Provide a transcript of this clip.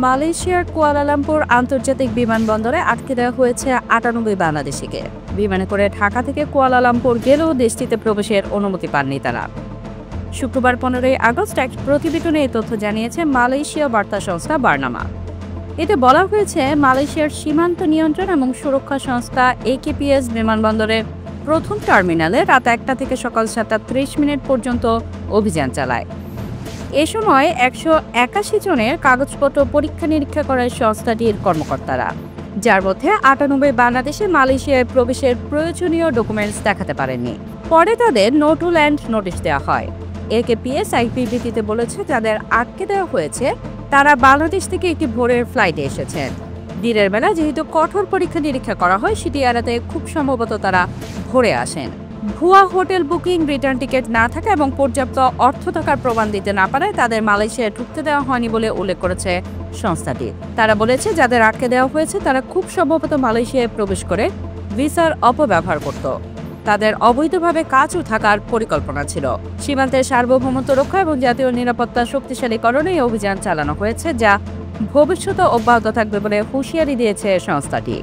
মালয়েশিয়ার কুয়ালালামপুর আন্তর্জাতিক বিমানবন্দরে আটকে দেওয়া হয়েছে ৯৮ বাংলাদেশিকে। বিমানে করে ঢাকা থেকে কুয়ালালামপুর গেলেও দেশটিতে প্রবেশের অনুমতি পাননি তারা। শুক্রবার ১৫ই আগস্ট এক প্রতিবেদনে এই তথ্য জানিয়েছে মালয়েশীয় বার্তা সংস্থা বার্নামা। এতে বলা হয়েছে, মালয়েশিয়ার সীমান্ত নিয়ন্ত্রণ এবং সুরক্ষা সংস্থা AKPS বিমানবন্দরের প্রথম টার্মিনালে রাত ১টা থেকে সকাল ৭টা ৩০ মিনিট পর্যন্ত অভিযান চালায়। এ সময় ১৮১ জনের কাগজপত্র পরীক্ষা নিরীক্ষা করার সংস্থাটির কর্মকর্তারা, যার মধ্যে ৯৮ বাংলাদেশে মালয়েশিয়ায় প্রবেশের প্রয়োজনীয় ডকুমেন্টস দেখাতে পারেননি। পরে তাদের নো টু ল্যান্ড নোটিশ দেওয়া হয়। AKPS এক বিবৃতিতে বলেছে, যাদের আটকে দেওয়া হয়েছে তারা বাংলাদেশ থেকে একটি ভোরের ফ্লাইটে এসেছেন। দিনের বেলা যেহেতু কঠোর পরীক্ষা নিরীক্ষা করা হয়, সেটি এড়াতে খুব সম্ভবত তারা ভোরে আসেন। ভুয়া হোটেল বুকিং, রিটার্ন টিকিট না থাকা এবং পর্যাপ্ত অর্থ থাকার প্রমাণ দিতে না পারায় তাদের মালয়েশিয়ায় ঢুকতে দেওয়া হয়নি বলে উল্লেখ করেছে সংস্থাটি। তারা বলেছে, যাদের আটকে দেওয়া হয়েছে তারা খুব সম্ভবত মালয়েশিয়ায় প্রবেশ করে ভিসার অপব্যবহার করত। তাদের অবৈধভাবে কাজও থাকার পরিকল্পনা ছিল। সীমান্তের সার্বভৌমত্ব রক্ষা এবং জাতীয় নিরাপত্তা শক্তিশালীকরণে এই অভিযান চালানো হয়েছে, যা ভবিষ্যতে অব্যাহত থাকবে বলে হুঁশিয়ারি দিয়েছে সংস্থাটি।